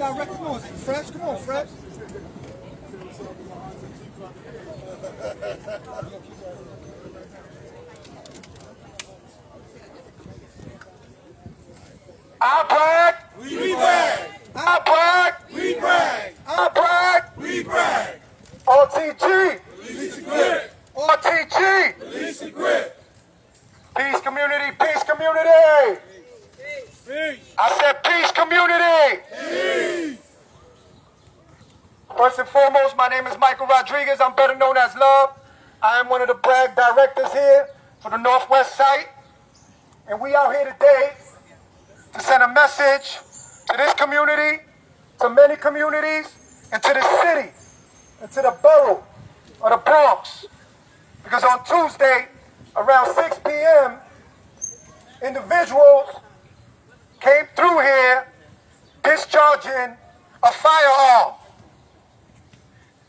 direct. Come on, Fresh. Come on, Fresh. I brag. We brag. I brag. We brag. I brag. We brag. OTG. Release the grip. OTG. Release the grip. Peace community. Peace community. Peace. I said peace community. Peace. First and foremost, my name is Michael Rodriguez. I'm better known as Love. I am one of the brag directors here for the Northwest site. And we out here today to send a message to this community, to many communities, and to the city, and to the borough of the Bronx. Because on Tuesday, around 6 p.m., individuals came through here discharging a firearm.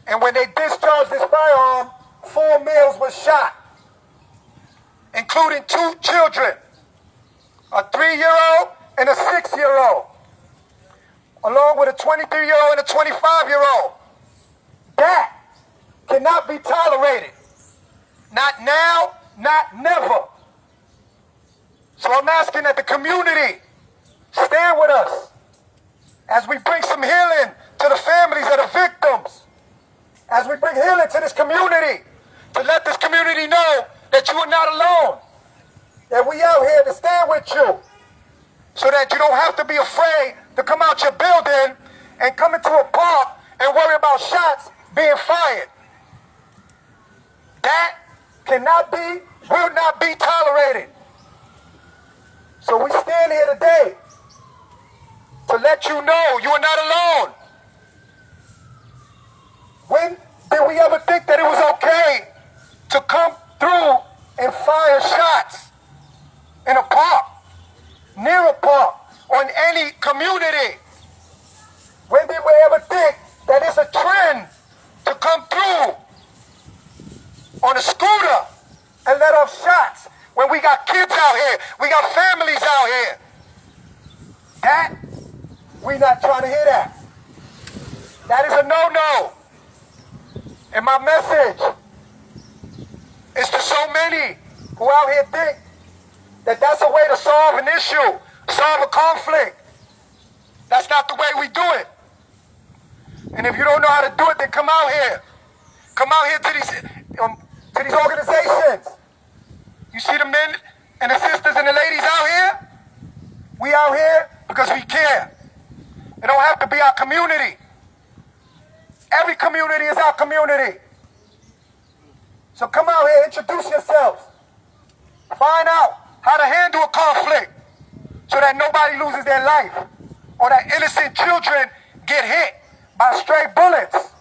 And when they discharged this firearm, 4 males were shot, including 2 children, a 3-year-old and a 6-year-old, along with a 23-year-old and a 25-year-old. That cannot be tolerated. Not now, not never. So I'm asking that the community stand with us as we bring some healing to the families of the victims, as we bring healing to this community, to let this community know that you are not alone, that we out here to stand with you, so that you don't have to be afraid to come out your building and come into a park and worry about shots being fired. That cannot be, will not be tolerated. So we stand here today to let you know you are not alone. When did we ever think that it was okay to come through and fire shots in a park, near a park, or in any community? When did we ever think that it's a trend to come through on a scooter and let off shots when we got kids out here, we got families out here? That, we not trying to hear that. That is a no-no. And my message is to so many who out here think that that's a way to solve an issue, solve a conflict. That's not the way we do it. And if you don't know how to do it, then come out here. Come out here to these organizations. You see the men and the sisters and the ladies out here? We out here because we care. It don't have to be our community. Every community is our community. So come out here, introduce yourselves. Find out how to handle a conflict so that nobody loses their life or that innocent children get hit by stray bullets.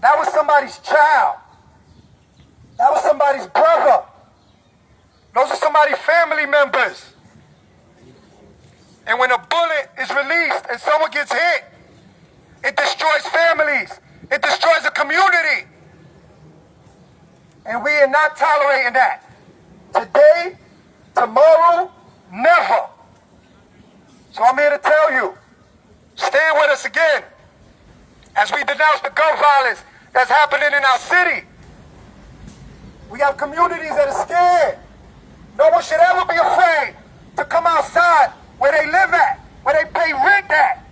That was somebody's child. That was somebody's brother. Those are somebody's family members. And when a bullet is released and someone gets hit, it destroys families. It destroys a community. And we are not tolerating that. Today, tomorrow, never. So I'm here to tell you, stand with us again as we denounce the gun violence that's happening in our city. We have communities that are scared. No one should ever be afraid to come outside where they live at, where they pay rent at,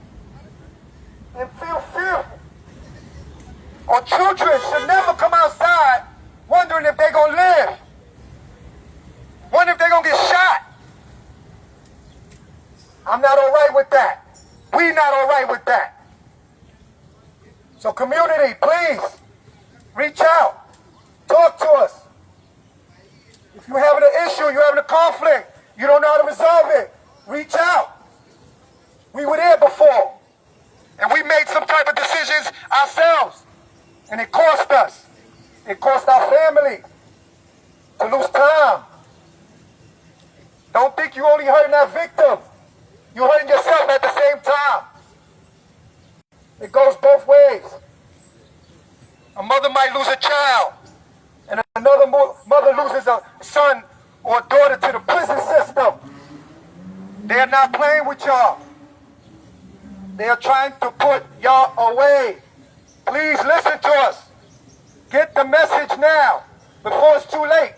and feel fearful. Or children should never come outside wondering if they're going to live, wondering if they're going to get shot. I'm not all right with that. We're not all right with that. So community, please, reach out. Talk to us. If you're having an issue, you're having a conflict, you don't know how to resolve it, reach out. We were there before. And we made some type of decisions ourselves. And it cost us. It cost our family to lose time. Don't think you're only hurting that victim. You're hurting yourself at the same time. It goes both ways. A mother might lose a child, and another mother loses a son or a daughter to the prison system. They're not playing with y'all. They are trying to put y'all away. Please listen to us. Get the message now before it's too late.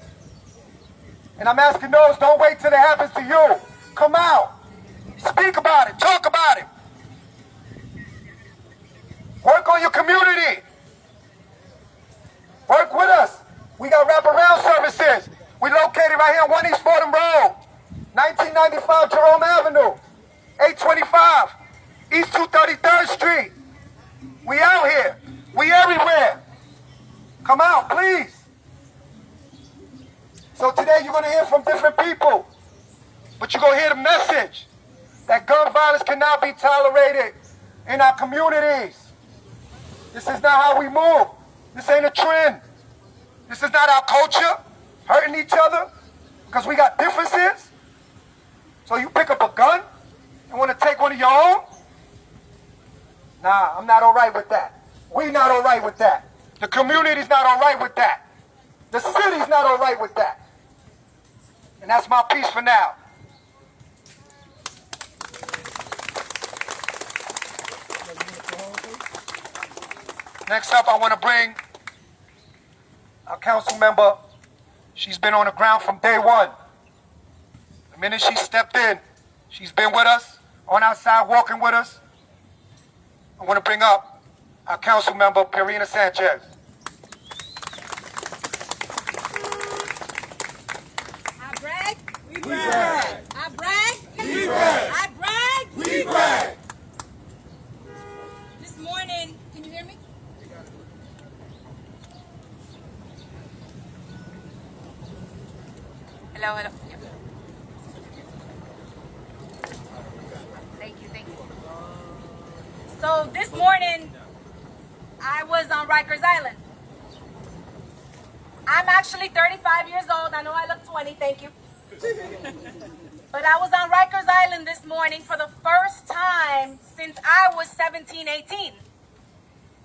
And I'm asking those, don't wait till it happens to you. Come out. Speak about it. Talk about it. Work on your community. Work with us. We got wraparound services. We located right here on 1 East Fordham Road, 1995 Jerome Avenue, 825 East 233rd Street. We out here. We everywhere. Come out, please. So today you're going to hear from different people, but you're going to hear the message that gun violence cannot be tolerated in our communities. This is not how we move. This ain't a trend. This is not our culture, hurting each other because we got differences. So you pick up a gun and want to take one of your own? Nah, I'm not all right with that. We not all right with that. The community's not all right with that. The city's not all right with that. And that's my piece for now. Next up, I want to bring our council member. She's been on the ground from day one. The minute she stepped in, she's been with us, on our side, walking with us. I want to bring up our council member, PiSanchezNYC. I brag. We brag. I brag. We brag. I brag. We brag. This morning, can you hear me? Hello, hello. Yeah. Thank you. So this morning, I was on Rikers Island. I'm actually 35 years old. I know I look 20, thank you. But I was on Rikers Island this morning for the first time since I was 17, 18.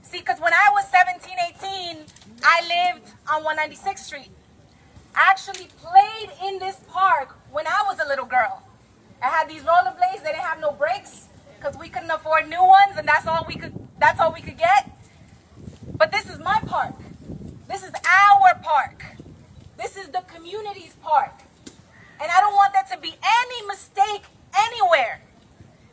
See, because when I was 17, 18, I lived on 196th Street. I actually played in this park when I was a little girl. I had these rollerblades. They didn't have no brakes because we couldn't afford new ones, and that's all we could get. But this is my park. This is our park. This is the community's park. And I don't want there to be any mistake anywhere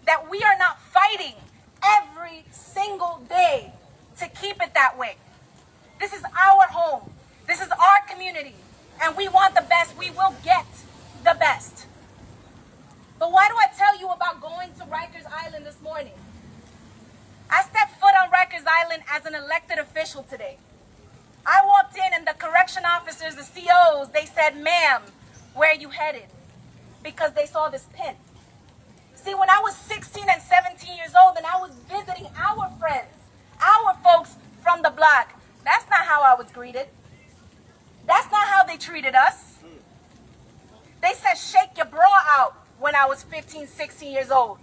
that we are not fighting every single day to keep it that way. This is our home. This is our community. And we want the best. We will get the best. But why do I tell you about going to Rikers Island this morning? I stepped foot on Rikers Island as an elected official today. I walked in and the correction officers, the COs, they said, "Ma'am, where are you headed?" Because they saw this pin. See, when I was 16 and 17 years old and I was visiting our friends, our folks from the block, that's not how I was greeted. That's not how they treated us. They said, "Shake your bra out," when I was 15, 16 years old.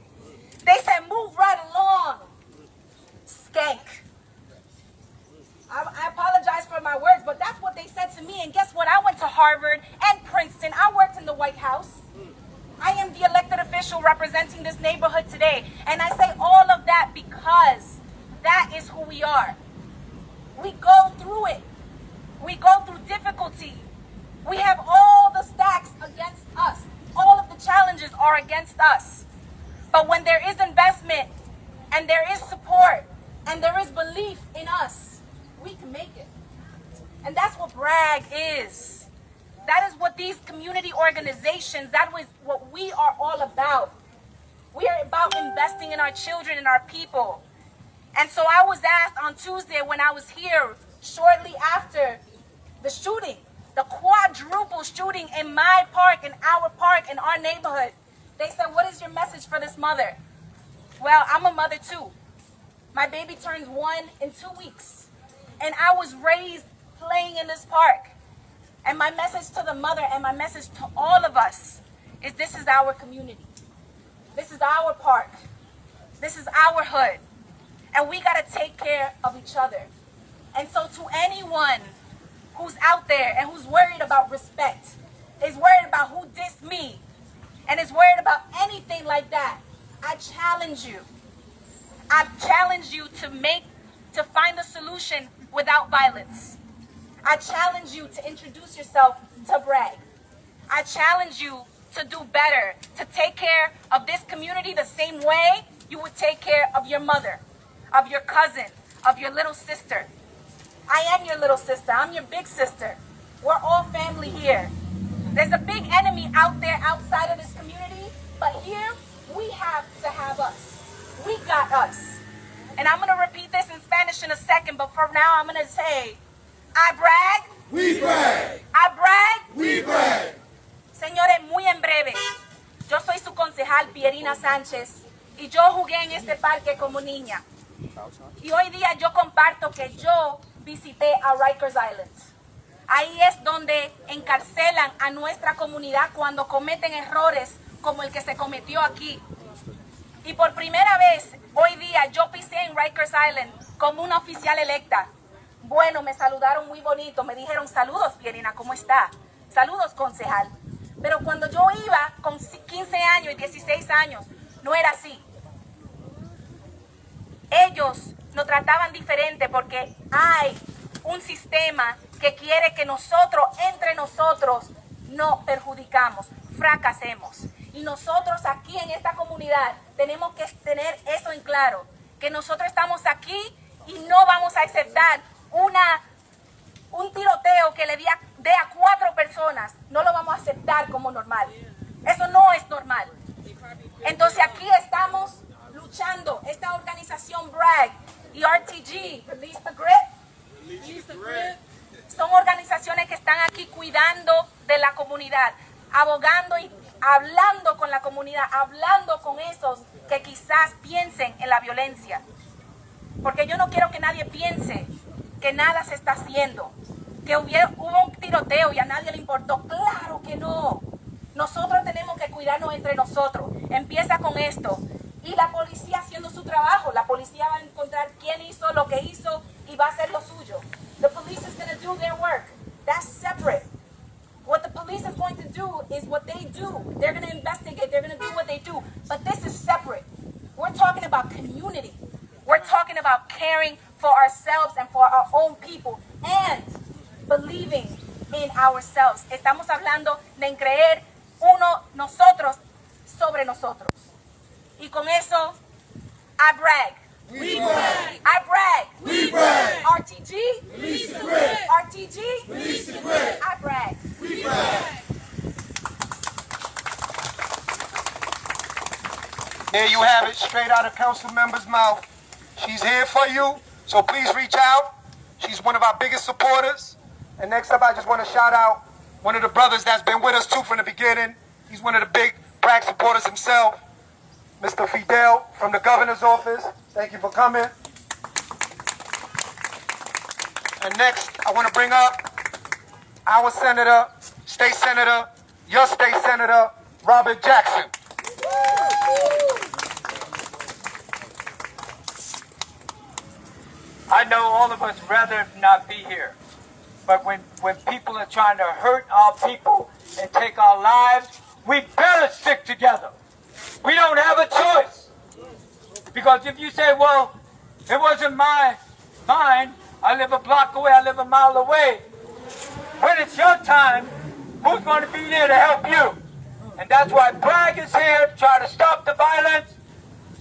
They said, "Move right along, skank." I apologize for my words, but that's what they said to me. And guess what? I went to Harvard and Princeton. I worked in the White House. I am the elected official representing this neighborhood today. And I say all of that because that is who we are. We go through it. We go through difficulty. We have all the stacks against us. All of the challenges are against us. But when there is investment and there is support and there is belief in us, we can make it. And that's what BRAG is. That is what these community organizations, that was what we are all about. We are about investing in our children and our people. And so I was asked on Tuesday when I was here, shortly after the shooting, the quadruple shooting in my park, in our park, in our neighborhood. They said, "What is your message for this mother?" Well, I'm a mother too. My baby turns 1 in 2 weeks. And I was raised playing in this park. And my message to the mother and my message to all of us is this is our community. This is our park. This is our hood. And we got to take care of each other. And so to anyone who's out there and who's worried about respect, is worried about who dissed me, and is worried about anything like that, I challenge you. I challenge you to find a solution without violence. I challenge you to introduce yourself to brag. I challenge you to do better, to take care of this community the same way you would take care of your mother, of your cousin, of your little sister. I am your little sister. I'm your big sister. We're all family here. There's a big enemy out there outside of this community, but here we have to have us. We got us. And I'm going to repeat this in Spanish in a second, but for now I'm going to say, I brag. We brag. I brag. We brag. Señores, muy en breve, yo soy su concejal Pierina Sánchez y yo jugué en este parque como niña. Y hoy día yo comparto que yo visité a Rikers Island. Ahí es donde encarcelan a nuestra comunidad cuando cometen errores como el que se cometió aquí. Y por primera vez, hoy día, yo pisé en Rikers Island como una oficial electa. Bueno, me saludaron muy bonito, me dijeron, saludos, Pierina, ¿cómo está? Saludos, concejal. Pero cuando yo iba con 15 años y 16 años, no era así. Ellos nos trataban diferente porque hay un sistema que quiere que nosotros, entre nosotros, no perjudicamos, fracasemos. Y nosotros aquí en esta comunidad tenemos que tener eso en claro, que nosotros estamos aquí y no vamos a aceptar un tiroteo que le dé a 4 personas, no lo vamos a aceptar como normal. Eso no es normal. Entonces aquí estamos luchando, esta organización BRAG y RTG, Release the Grip, son organizaciones que están aquí cuidando de la comunidad, abogando y hablando con la comunidad, hablando con esos que quizás piensen en la violencia. Porque yo no quiero que nadie piense que nada se está haciendo, que hubo un tiroteo y a nadie le importó. Claro que no. Nosotros tenemos que cuidarnos entre nosotros. Empieza con esto. Y la policía haciendo su trabajo. La policía va a encontrar quién hizo lo que hizo y va a hacer lo suyo. The police is going to do their work. That's separate. What the police is going to do is what they do. They're going to investigate. They're going to do what they do. But this is separate. We're talking about community. We're talking about caring for ourselves and for our own people and believing in ourselves. Estamos hablando de creer nosotros sobre nosotros. Y con eso, I brag. We brag. I brag. We brag. RTG. Release the grip. RTG. Release the grip. I brag. We brag. There you have it, straight out of council member's mouth. She's here for you, so please reach out. She's one of our biggest supporters. And next up, I just want to shout out one of the brothers that's been with us too from the beginning. He's one of the big BRAG supporters himself, Mr. Fidel from the governor's office. Thank you for coming. And next, I want to bring up our senator, state senator, your state senator, Robert Jackson. I know all of us rather not be here. But when people are trying to hurt our people and take our lives, we better stick together. We don't have a choice. Because if you say, well, it wasn't mine, I live a block away, I live a mile away. When it's your time, who's going to be there to help you? And that's why BRAG is here to try to stop the violence.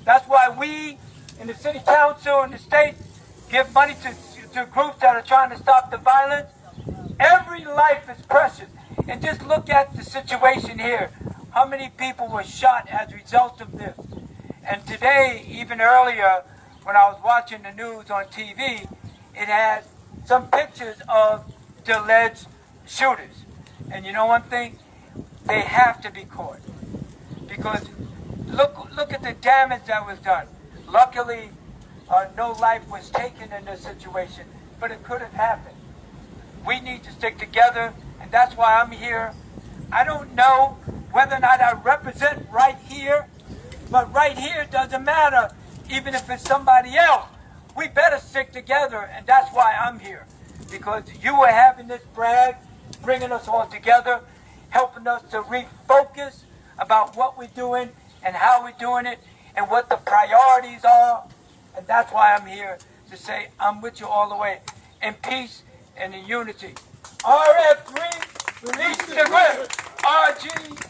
That's why we in the city council and the state give money to groups that are trying to stop the violence. Every life is precious. And just look at the situation here. How many people were shot as a result of this? And today, even earlier, when I was watching the news on TV, it had some pictures of the alleged shooters. And you know one thing? They have to be caught. Because look at the damage that was done. Luckily, no life was taken in this situation, but it could have happened. We need to stick together, and that's why I'm here. I don't know whether or not I represent right here, but right here doesn't matter, even if it's somebody else. We better stick together, and that's why I'm here. Because you are having this BRAG, bringing us all together, helping us to refocus about what we're doing and how we're doing it and what the priorities are. And that's why I'm here to say I'm with you all the way in peace and in unity. RF3, release the grip. RGG,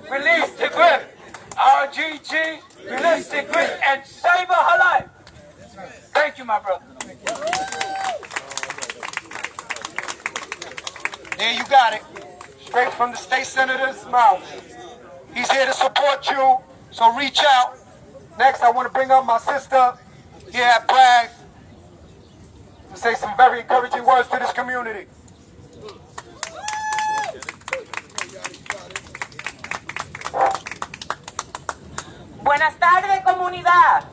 release the grip. RGG, release the grip and save her life. Thank you, my brother. There you got it. Straight from the state senator's mouth. He's here to support you, so reach out. Next, I want to bring up my sister here at Bragg to say some very encouraging words to this community. Buenas tardes, comunidad.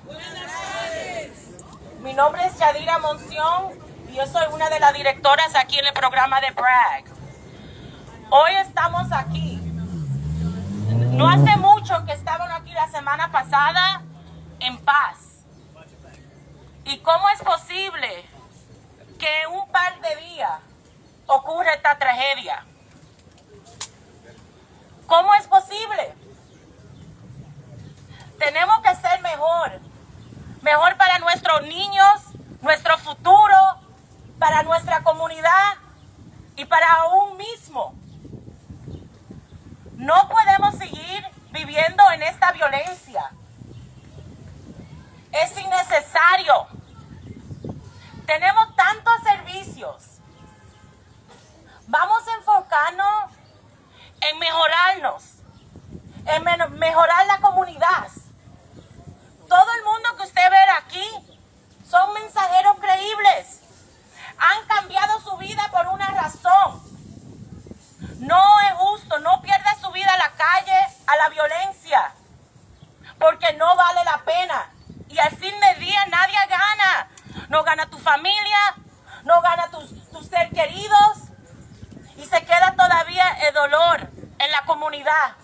Mi nombre es Yadira Monción y yo soy una de las directoras aquí en el programa de Bragg. Hoy estamos aquí. No hace mucho que estaban aquí la semana pasada en paz. ¿Y cómo es posible que en un par de días ocurra esta tragedia? ¿Cómo es posible? Tenemos que ser mejor para nuestros niños, nuestro futuro, para nuestra comunidad y para uno mismo. No podemos seguir viviendo en esta violencia. Es innecesario. Tenemos tantos servicios. Vamos a enfocarnos en mejorarnos, en mejorar la comunidad. Todo el mundo que usted ve aquí son mensajeros creíbles. Han cambiado su vida por una razón. No es justo, no pierda su vida a la calle, a la violencia, porque no vale la pena. Y al fin del día nadie gana. No gana tu familia, no gana tus seres queridos, y se queda todavía el dolor en la comunidad.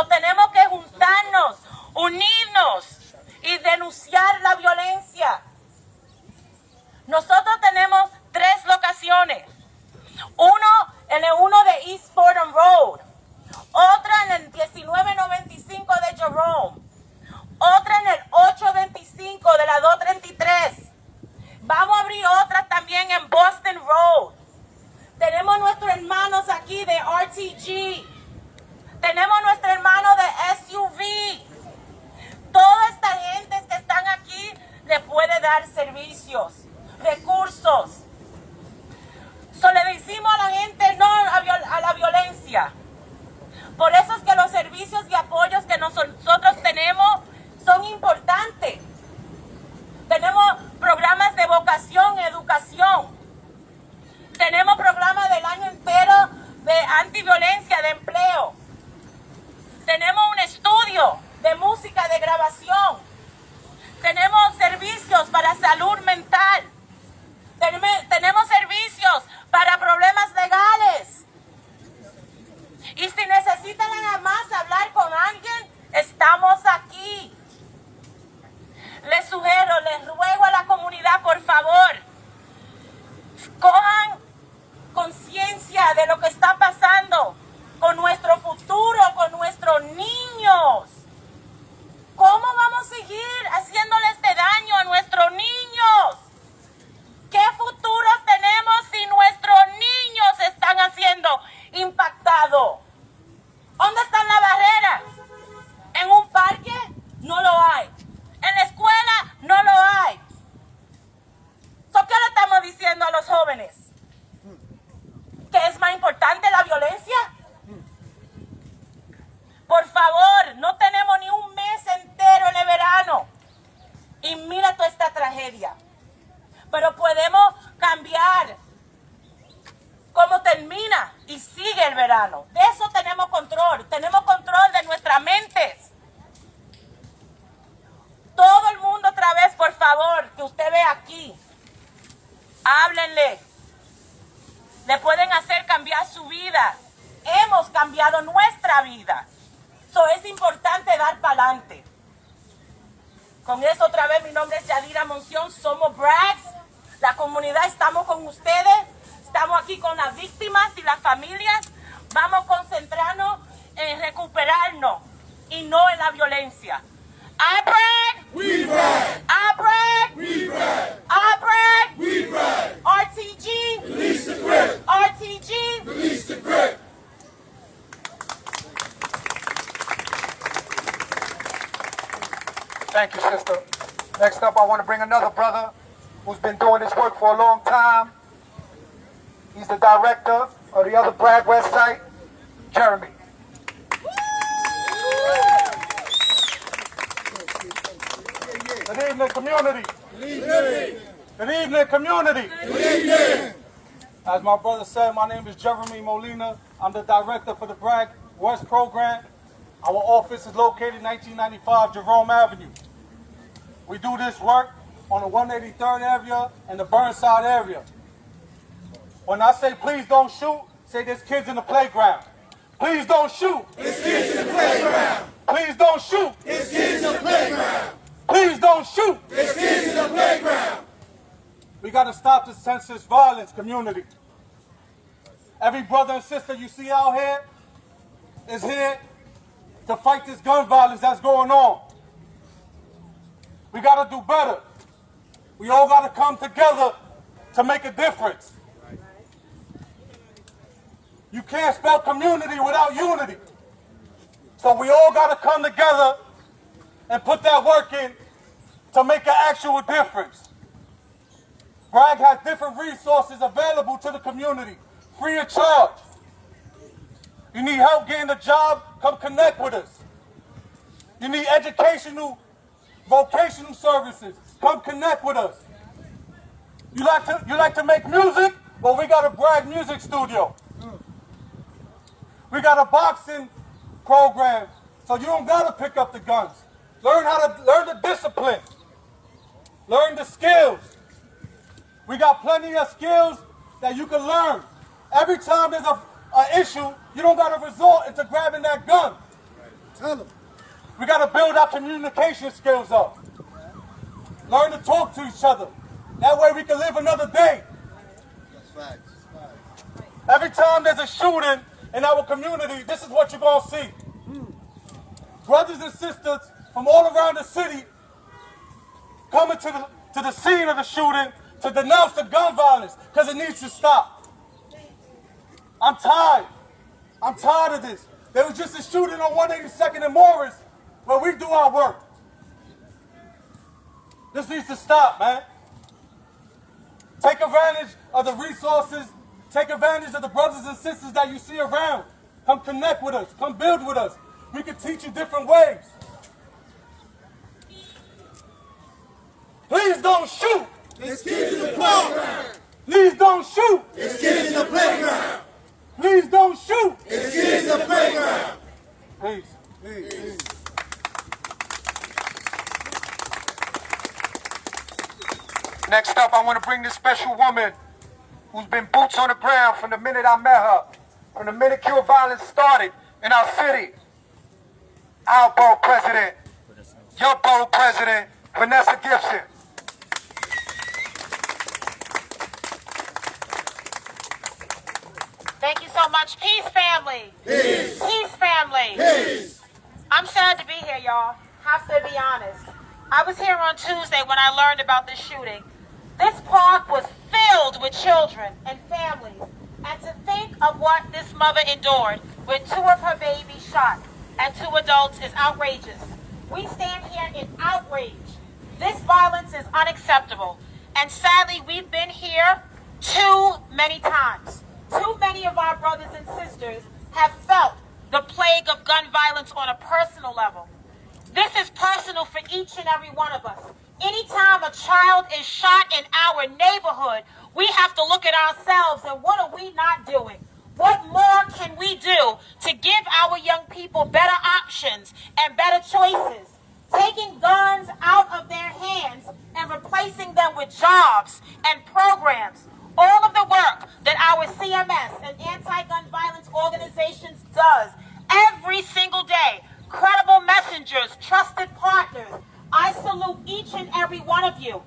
Tenemos que juntarnos, unirnos y denunciar la violencia. Nosotros tenemos 3 locaciones. Uno de East Fordham Road, otra en el 1995 de Jerome, otra en el 825 de la 233. Vamos a abrir otra también en Boston Road. Tenemos nuestros hermanos aquí de RTG. Tenemos nuestro hermano de SUV. Toda esta gente que están aquí le puede dar servicios, recursos. Le decimos a la gente no a la violencia. Por eso es que los servicios y apoyos que nosotros tenemos son importantes. Tenemos programas de vocación, educación. Tenemos programas del año entero de antiviolencia, de empleo. Tenemos un estudio de música, de grabación. Tenemos servicios para salud mental. Tenemos servicios para problemas legales. Y si necesitan nada más hablar con alguien, estamos aquí. Les sugiero, les ruego a la comunidad, por favor, cojan conciencia de lo que está pasando con nuestro futuro, con nuestros niños. ¿Cómo vamos a seguir haciéndole este daño a nuestros niños? ¿Qué futuro tenemos si nuestros niños están siendo impactados? ¿Dónde está la barrera? ¿En un parque? No lo hay. ¿En la escuela? No lo hay. ¿Qué le estamos diciendo a los jóvenes? ¿Que es más importante la violencia? Por favor, no tenemos ni un mes entero de verano. Y mira toda esta tragedia. Pero podemos cambiar cómo termina y sigue el verano. De eso tenemos control. Tenemos control de nuestras mentes. Todo el mundo otra vez, por favor, que usted ve aquí, háblenle. Le pueden hacer cambiar su vida. Hemos cambiado nuestra vida. Es importante dar para adelante. Con eso otra vez, mi nombre es Yadira Monción, somos Bragg. La comunidad, estamos con ustedes. Estamos aquí con las víctimas y las familias. Vamos a concentrarnos en recuperarnos y no en la violencia. I brag. We brag. I brag. We brag. I brag. We brag. RTG. Release the grip. RTG. Release the grip. Thank you, sister. Next up, I want to bring another brother who's been doing this work for a long time. He's the director of the other Bragg website, Jeremy. Good evening, community. Good evening. Good evening, community. Good evening. As my brother said, my name is Jeremy Molina. I'm the director for the Bragg West program. Our office is located 1995 Jerome Avenue. We do this work on the 183rd area and the Burnside area. When I say please don't shoot, say there's kids in the playground. Please don't shoot. It's kids in the playground. Please don't shoot. It's kids in the playground. Please don't shoot. It's kids in the playground. We got to stop the senseless violence, community. Every brother and sister you see out here is here to fight this gun violence that's going on. We got to do better. We all got to come together to make a difference. You can't spell community without unity. So we all got to come together and put that work in to make an actual difference. Bragg has different resources available to the community, free of charge. You need help getting a job, come connect with us. You need educational, vocational services, come connect with us. You like to make music? Well, we got a Bragg music studio. We got a boxing program, so you don't gotta pick up the guns. Learn the discipline. Learn the skills. We got plenty of skills that you can learn. Every time there's an issue, you don't gotta resort into grabbing that gun. Tell them. We gotta build our communication skills up. Learn to talk to each other. That way we can live another day. That's facts. Every time there's a shooting in our community, this is what you're going to see. Brothers and sisters from all around the city coming to the scene of the shooting to denounce the gun violence because it needs to stop. I'm tired. I'm tired of this. There was just a shooting on 182nd and Morris where we do our work. This needs to stop, man. Take advantage of the resources. Take advantage of the brothers and sisters that you see around. Come connect with us. Come build with us. We can teach you different ways. Please don't shoot. It's kids in the playground. Please don't shoot. It's kids in the playground. Please don't shoot. It's kids in the playground. Peace. Next up, I want to bring this special woman who's been boots on the ground from the minute I met her, from the minute Cure violence started in our city. Our borough president, your borough president, Vanessa Gibson. Thank you so much. Peace, family. Peace. Peace, family. Peace. I'm sad to be here, y'all. Have to be honest. I was here on Tuesday when I learned about this shooting. This park was filled with children and families. And to think of what this mother endured with 2 of her babies shot and 2 adults is outrageous. We stand here in outrage. This violence is unacceptable. And sadly, we've been here too many times. Too many of our brothers and sisters have felt the plague of gun violence on a personal level. This is personal for each and every one of us. Anytime a child is shot in our neighborhood, we have to look at ourselves and what are we not doing? What more can we do to give our young people better options and better choices? Taking guns out of their hands and replacing them with jobs and programs. All of the work that our CMS and anti-gun violence organizations does every single day. Credible messengers, trusted partners. I salute each and every one of you.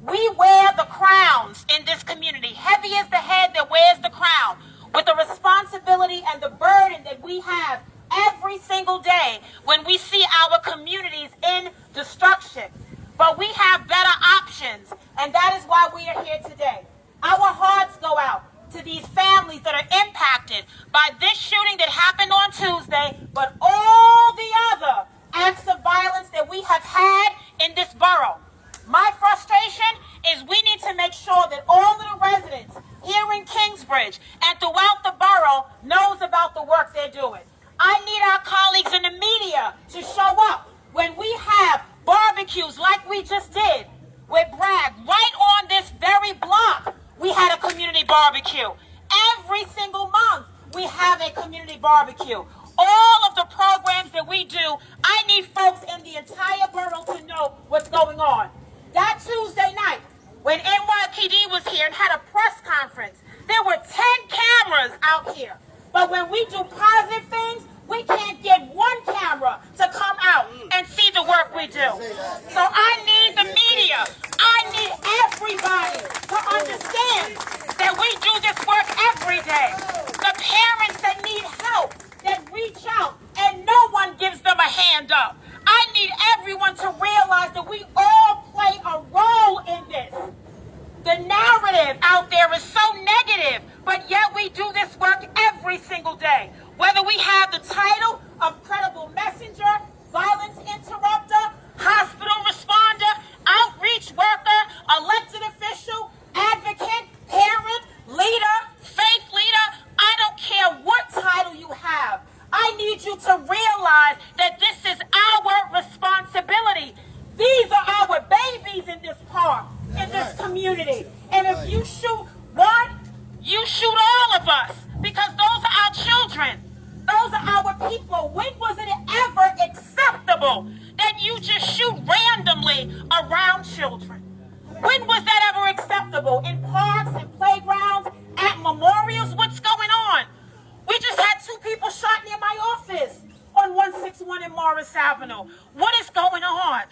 We wear the crowns in this community. Heavy is the head that wears the crown. With the responsibility and the burden that we have every single day when we see our communities in destruction. But we have better options, and that is why we are here today. Our hearts go out to these families that are impacted by this shooting that happened on Tuesday, but all the other acts of violence that we have had in this borough. My frustration is we need to make sure that all of the residents here in Kingsbridge and throughout the borough knows about the work they're doing. I need our colleagues in the media to show up when we have barbecues like we just did with Bragg. Right on this very block, we had a community barbecue. Every single month, we have a community barbecue. All of the programs that we do, I need folks in the entire borough to know what's going on. That Tuesday night, when NYPD was here and had a press conference, there were 10 cameras out here. But when we do positive things, we can't get one camera to come out and see the work we do. So I need the media, I need everybody to understand that we do this work every day. The parents that need help, that reach out and no one gives them a hand up. I need everyone to realize that we all play a role in this. The narrative out there is so negative, but yet we do this work every single day. Whether we have the title of credible messenger, violence interrupter, hospital responder, outreach worker, elected official, advocate, parent, leader, faith leader, I don't care what title you have. I need you to realize that this is our responsibility. These are our babies in this park, in this community. And if you shoot one, you shoot all of us, because those are our children. Those are our people. When was it ever acceptable that you just shoot randomly around children? When was that ever acceptable? In parks and playgrounds, at memorials? What's going on? We just had 2 people shot near my office on 161 in Morris Avenue. What is going on?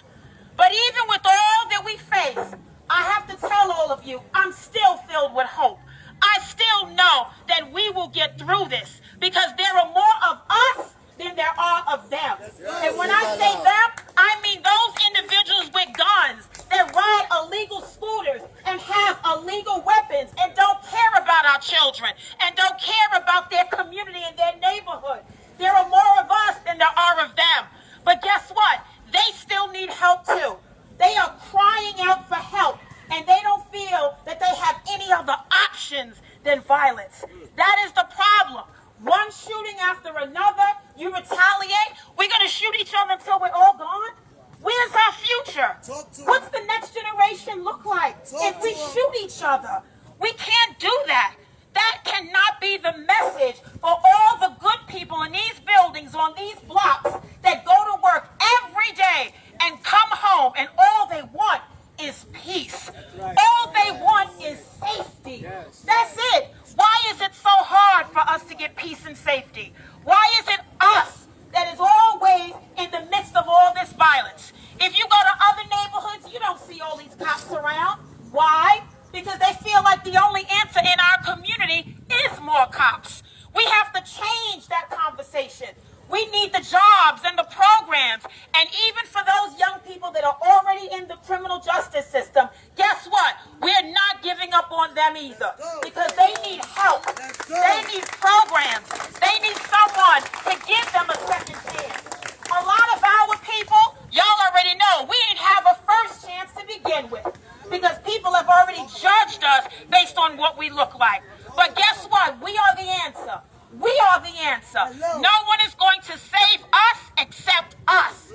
But even with all that we face, I have to tell all of you, I'm still filled with hope. I still know that we will get through this, because there are more of us than there are of them. And when I say them, I mean those individuals with guns that ride illegal scooters and have illegal weapons and don't care about our children and don't care about their community and their neighborhood. There are more of us than there are of them. But guess what? They still need help too. They are crying out for help, and they don't feel that they have any other options than violence. That is the problem. One shooting after another, you retaliate. We're going to shoot each other until we're all gone? Where's our future? What's the next generation look like if we shoot each other? We can't do that. That cannot be the message for all the good people in these buildings, on these blocks, that go to work every day and come home, and all they want is peace. All they want is safety. That's it. Why is it so hard for us to get peace and safety? Why is it us that is always in the midst of all this violence? If you go to other neighborhoods, you don't see all these cops around. Why? Because they feel like the only answer in our community is more cops. We have to change that conversation. We need the jobs and the programs. And even for those young people that are already in the criminal justice system, guess what? We're not giving up on them either, because they need help. They need programs. They need someone to give them a second chance. A lot of our people, y'all already know, we didn't have a first chance to begin with, because people have already judged us based on what we look like. But guess what? We are the answer. We are the answer. No one is going to save us except us.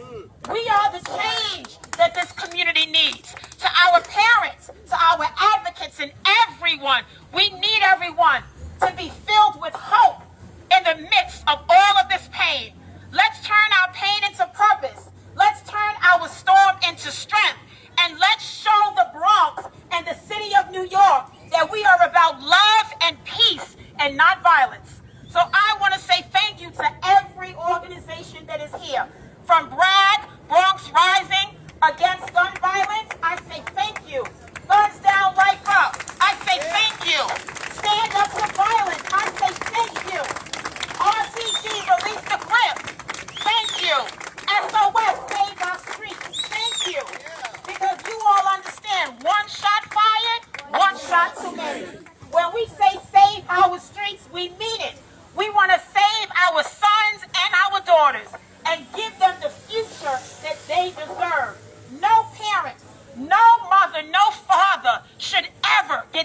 We are the change that this community needs. To our parents, to our advocates, and everyone, we need everyone to be filled with hope in the midst of all of this pain. Let's turn our pain into purpose. Let's turn our storm into strength. And let's show the Bronx and the city of New York that we are about love and peace and not violence. So I want to say thank you to every organization that is here. From Bragg, Bronx Rising, Against Gun Violence, I say thank you. Guns Down, Life Up, I say thank you. Stand Up to Violence, I say thank you. RTG, Release the Grip, thank you. SOS, Save Our Streets, thank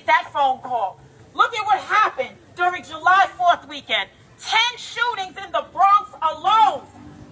that phone call. Look at what happened during July 4th weekend. 10 shootings in the Bronx alone.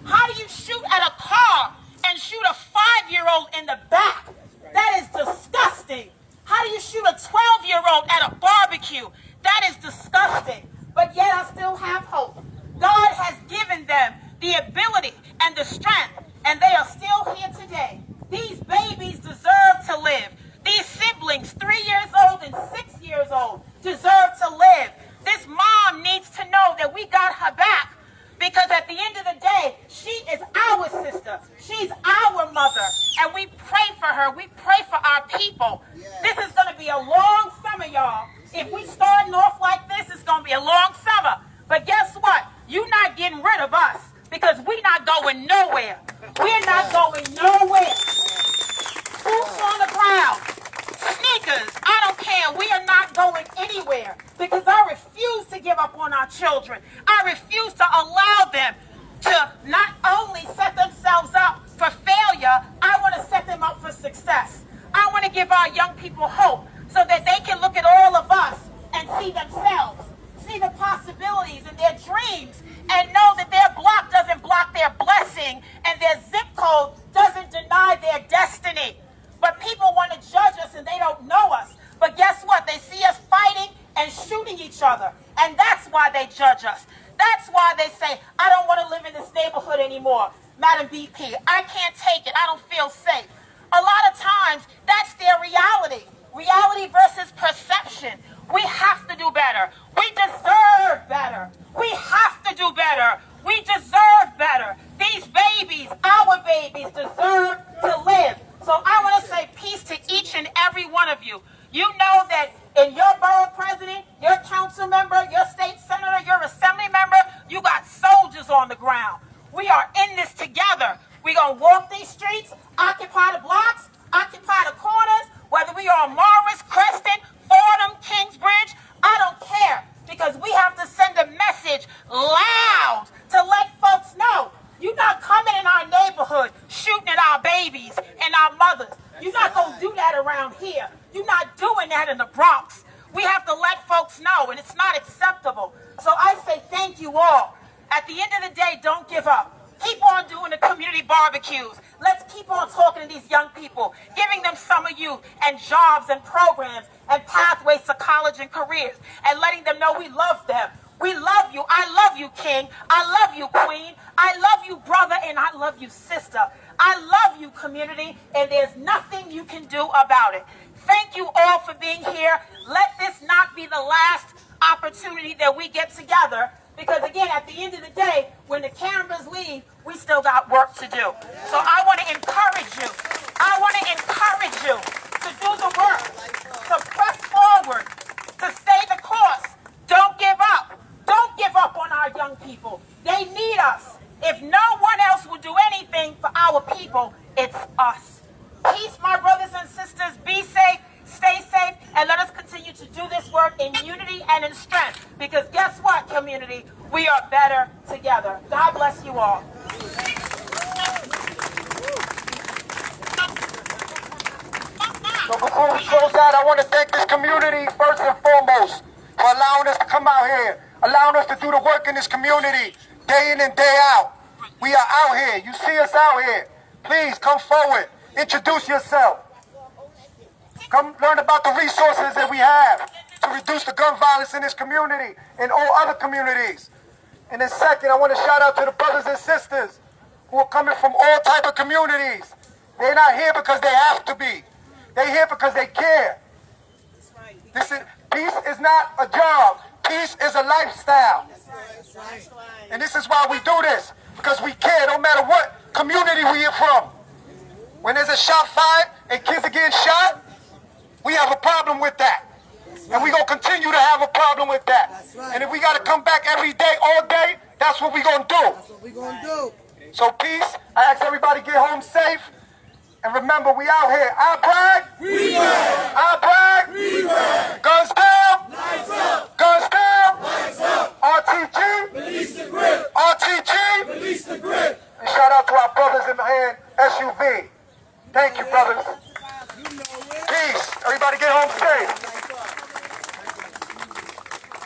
How do you shoot at a car and shoot a 5-year-old in the back? That is disgusting. How do you shoot a 12-year-old at a barbecue? That is disgusting. But yet I still have hope. God has given them the ability and the strength, and they are still here today. These babies deserve to live. These siblings, 3 years old and 6 years old, deserve to live. This mom needs to know that we got her back, because at the end of the day, she is our sister. She's our mother, and we pray for her. We pray for our people. This is going to be a long summer, y'all. If we start off like this, it's going to be a long summer. But guess what? You're not getting rid of us, because we're not going nowhere. We're not going nowhere. Boots on the ground. Sneakers. I don't care. We are not going anywhere, because I refuse to give up on our children. I refuse to allow them to not only set themselves up for failure, I want to set them up for success. I want to give our young people hope so that they can look at all of us and see themselves, see the possibilities and their dreams, and know that their block doesn't block their blessing and their zip code doesn't deny their destiny. But people want to judge us and they don't know us. But guess what? They see us fighting and shooting each other. And that's why they judge us. That's why they say, I don't want to live in this neighborhood anymore, Madam BP. I can't take it. I don't feel safe. A lot of times, that's their reality. Reality versus perception. We have to do better. We deserve better. We have to do better. We deserve better. These babies, our babies, deserve to live. So I want to say peace to each and every one of you. You know that in your borough president, your council member, your state senator, your assembly member, you got soldiers on the ground. We are in this together. We're going to walk these streets, occupy the blocks, occupy the corners, whether we are on Morris, Creston, Fordham, Kingsbridge, I don't care, because we have to send a message loud to let folks know. You're not coming in our neighborhood shooting at our babies and our mothers. You're not going to do that around here. You're not doing that in the Bronx. We have to let folks know, and it's not acceptable. So I say thank you all. At the end of the day, don't give up. Keep on doing the community barbecues. Let's keep on talking to these young people, giving them summer youth and jobs and programs and pathways to college and careers, and letting them know we love them. We love you. I love you, King. I love you, Queen. I love you, brother, and I love you, sister. I love you, community, and there's nothing you can do about it. Thank you all for being here. Let this not be the last opportunity that we get together, because, again, at the end of the day, when the cameras leave, we still got work to do. So I want to encourage you. I want to encourage you to do the work, to press forward, to stay the course. Don't give up. Don't give up on our young people. They need us. If no one else will do anything for our people, it's us. Peace, my brothers and sisters. Be safe, stay safe, and let us continue to do this work in unity and in strength. Because guess what, community? We are better together. God bless you all. So before we close out, I want to thank this community first and foremost for allowing us to come out here, allowing us to do the work in this community day in and day out. We are out here. You see us out here. Please come forward. Introduce yourself. Come learn about the resources that we have to reduce the gun violence in this community and all other communities. And then second, I want to shout out to the brothers and sisters who are coming from all type of communities. They're not here because they have to be. They're here because they care. Peace is not a job. Peace is a lifestyle. And this is why we do this, because we care no matter what community we are from. When there's a shot fired and kids are getting shot, we have a problem with that. And we're going to continue to have a problem with that. And if we got to come back every day, all day, that's what we're going to do. That's what we're going to do. So peace. I ask everybody to get home safe. And remember, we out here. I brag. We brag. I brag. We brag. Guns down. Lights up. Guns down. Lights up. RTG. Release the grip. RTG. Release the grip. And shout out to our brothers in the hand, SUV. Thank you, brothers. You know it. Peace. Everybody get home safe.